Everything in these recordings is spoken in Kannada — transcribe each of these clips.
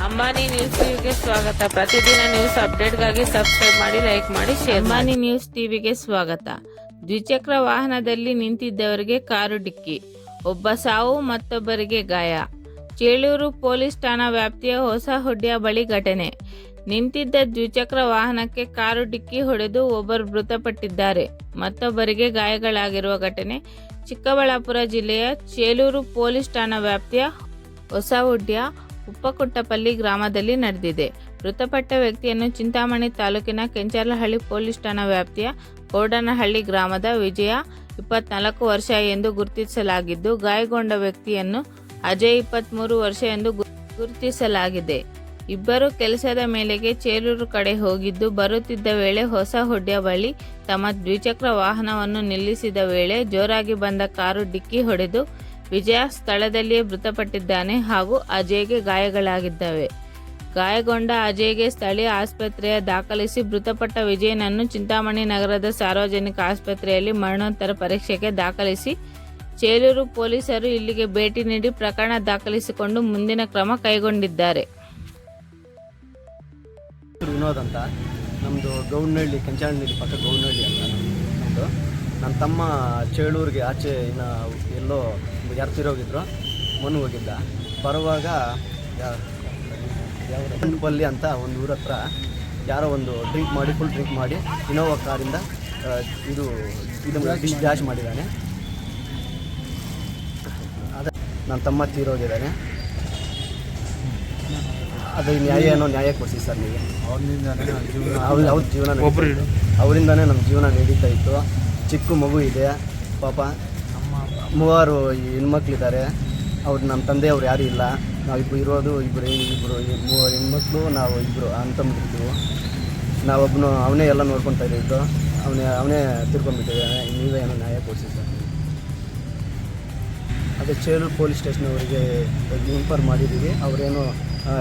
ಅಂಬಾನಿ ನ್ಯೂಸ್ ಟಿವಿಗೆ ಸ್ವಾಗತ. ಪ್ರತಿದಿನ ನ್ಯೂಸ್ ಅಪ್ಡೇಟ್ಗಾಗಿ ಸಬ್ಸ್ಕ್ರೈಬ್ ಮಾಡಿ, ಲೈಕ್ ಮಾಡಿ, ಶೇರ್. ಅಂಬಾನಿ ನ್ಯೂಸ್ ಟಿವಿಗೆ ಸ್ವಾಗತ. ದ್ವಿಚಕ್ರ ವಾಹನದಲ್ಲಿ ನಿಂತಿದ್ದವರಿಗೆ ಕಾರು ಡಿಕ್ಕಿ, ಒಬ್ಬ ಸಾವು, ಮತ್ತೊಬ್ಬರಿಗೆ ಗಾಯ. ಚೇಳೂರು ಪೊಲೀಸ್ ಠಾಣಾ ವ್ಯಾಪ್ತಿಯ ಹೊಸಹುಡ್ಯ ಬಳಿ ಘಟನೆ. ನಿಂತಿದ್ದ ದ್ವಿಚಕ್ರ ವಾಹನಕ್ಕೆ ಕಾರು ಡಿಕ್ಕಿ ಹೊಡೆದು ಒಬ್ಬರು ಮೃತಪಟ್ಟಿದ್ದಾರೆ, ಮತ್ತೊಬ್ಬರಿಗೆ ಗಾಯಗಳಾಗಿರುವ ಘಟನೆ ಚಿಕ್ಕಬಳ್ಳಾಪುರ ಜಿಲ್ಲೆಯ ಚೇಳೂರು ಪೊಲೀಸ್ ಠಾಣಾ ವ್ಯಾಪ್ತಿಯ ಹೊಸಹುಡ್ಯ ಉಪ್ಪಕುಟ್ಟಪಲ್ಲಿ ಗ್ರಾಮದಲ್ಲಿ ನಡೆದಿದೆ. ಮೃತಪಟ್ಟ ವ್ಯಕ್ತಿಯನ್ನು ಚಿಂತಾಮಣಿ ತಾಲೂಕಿನ ಕೆಂಚಲಹಳ್ಳಿ ಪೊಲೀಸ್ ಠಾಣಾ ವ್ಯಾಪ್ತಿಯ ಕೋಡನಹಳ್ಳಿ ಗ್ರಾಮದ ವಿಜಯ 24 ವರ್ಷ ಎಂದು ಗುರುತಿಸಲಾಗಿದ್ದು, ಗಾಯಗೊಂಡ ವ್ಯಕ್ತಿಯನ್ನು ಅಜಯ್ 23 ವರ್ಷ ಎಂದು ಗುರುತಿಸಲಾಗಿದೆ. ಇಬ್ಬರು ಕೆಲಸದ ಮೇಲೆಗೆ ಚೇಳೂರು ಕಡೆ ಹೋಗಿದ್ದು, ಬರುತ್ತಿದ್ದ ವೇಳೆ ಹೊಸಹುಡ್ಯ ಬಳಿ ತಮ್ಮ ದ್ವಿಚಕ್ರ ವಾಹನವನ್ನು ನಿಲ್ಲಿಸಿದ ವೇಳೆ ಜೋರಾಗಿ ಬಂದ ಕಾರು ಡಿಕ್ಕಿ ಹೊಡೆದು ವಿಜಯ ಸ್ಥಳದಲ್ಲಿಯೇ ಮೃತಪಟ್ಟಿದ್ದಾನೆ ಹಾಗೂ ಅಜಯ್ಗೆ ಗಾಯಗಳಾಗಿದ್ದಾವೆ. ಗಾಯಗೊಂಡ ಅಜಯ್ಗೆ ಸ್ಥಳೀಯ ಆಸ್ಪತ್ರೆಯ ದಾಖಲಿಸಿ ಮೃತಪಟ್ಟ ವಿಜಯನನ್ನು ಚಿಂತಾಮಣಿ ನಗರದ ಸಾರ್ವಜನಿಕ ಆಸ್ಪತ್ರೆಯಲ್ಲಿ ಮರಣೋತ್ತರ ಪರೀಕ್ಷೆಗೆ ದಾಖಲಿಸಿ ಚೇಳೂರು ಪೊಲೀಸರು ಇಲ್ಲಿಗೆ ಭೇಟಿ ನೀಡಿ ಪ್ರಕರಣ ದಾಖಲಿಸಿಕೊಂಡು ಮುಂದಿನ ಕ್ರಮ ಕೈಗೊಂಡಿದ್ದಾರೆ. ವಿನೋದ್ ಅಂತ, ನಮ್ಮದು ಗೌನಹಳ್ಳಿ, ಕೆಂಚನಹಳ್ಳಿ ಪಕ್ಕ ಗೌನಹಳ್ಳಿ ಅಂತ ನಮ್ಮದು. ನನ್ನ ತಮ್ಮ ಚೇಳೂರಿಗೆ ಆಚೆ ಇನ್ನು ಎಲ್ಲೋ ಯಾರ್ತಿರೋಗಿದ್ರು, ಮನೆಗೆ ಹೋಗಿದ್ದ. ಬರುವಾಗ ಪಲ್ಲಿ ಅಂತ ಒಂದು ಊರ ಹತ್ರ ಯಾರೋ ಒಂದು ಫುಲ್ ಡ್ರಿಂಕ್ ಮಾಡಿ ಇನೋವಾ ಕಾರಿಂದ ಇದು ಡ್ಯಾಶ್ ಮಾಡಿದ್ದಾನೆ. ಅದೇ ನನ್ನ ತಮ್ಮ ತೀರೋಗಿದ್ದಾನೆ. ಅದು ನ್ಯಾಯ ಕೊಡಿಸಿ ಸರ್ ನೀವು. ಅವ್ರ ಜೀವನ ಅವರಿಂದನೇ ನಮ್ಮ ಜೀವನ ನಡೀತಾ ಇತ್ತು. ಚಿಕ್ಕ ಮಗು ಇದೆ ಪಾಪ, 3 ಹೆಣ್ಮಕ್ಳಿದ್ದಾರೆ. ಅವ್ರು ನಮ್ಮ ತಂದೆಯವ್ರು ಯಾರೂ ಇಲ್ಲ. ನಾವಿಬ್ಬರು ಇರೋದು ಇಬ್ಬರು ಹೆಣ್ಮಕ್ಳು, ನಾವು ಇಬ್ಬರು ಅಂತಂದಿರ್ತೀವಿ. ನಾವೊಬ್ಬನು ಅವನೇ ಎಲ್ಲ ನೋಡ್ಕೊತಾ ಇದ್ದು, ಅವನೇ ತಿರ್ಕೊಂಡ್ಬಿಟ್ಟಿದ್ದಾನೆ. ನೀವೇ ಏನೋ ನ್ಯಾಯ ಕೊಡಿಸಿ ಸರ್. ಅದೇ ಚೇಳೂರು ಪೊಲೀಸ್ ಸ್ಟೇಷನವರಿಗೆ ಇನ್ಫಾರ್ಮ್ ಮಾಡಿದ್ದೀವಿ. ಅವರೇನು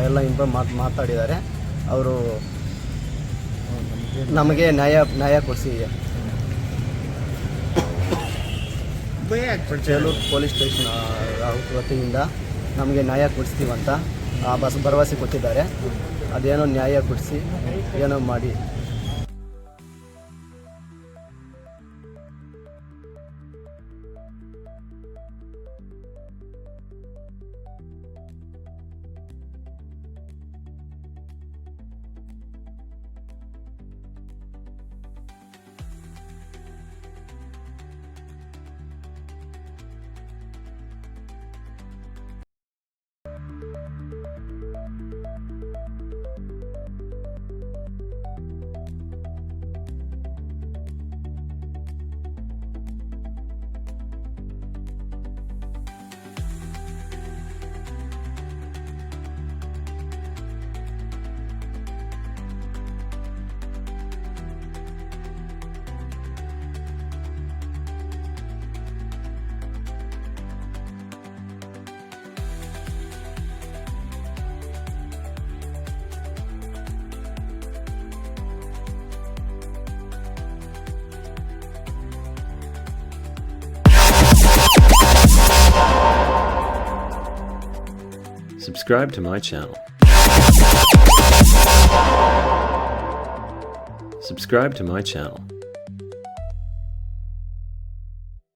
ಎಲ್ಲ ಇನ್ಫಾರ್ಮ್ ಮಾತಾಡಿದ್ದಾರೆ. ಅವರು ನಮಗೆ ನ್ಯಾಯ ಕೊಡಿಸಿ. ಚೇಳೂರು ಪೊಲೀಸ್ ಸ್ಟೇಷನ್ ವತಿಯಿಂದ ನಮಗೆ ನ್ಯಾಯ ಕೊಡಿಸ್ತೀವಂತ ಭರವಸೆ ಕೊಟ್ಟಿದ್ದಾರೆ. ಅದೇನೋ ನ್ಯಾಯ ಕೊಡಿಸಿ ಏನೋ ಮಾಡಿ. Subscribe to my channel. Subscribe to my channel.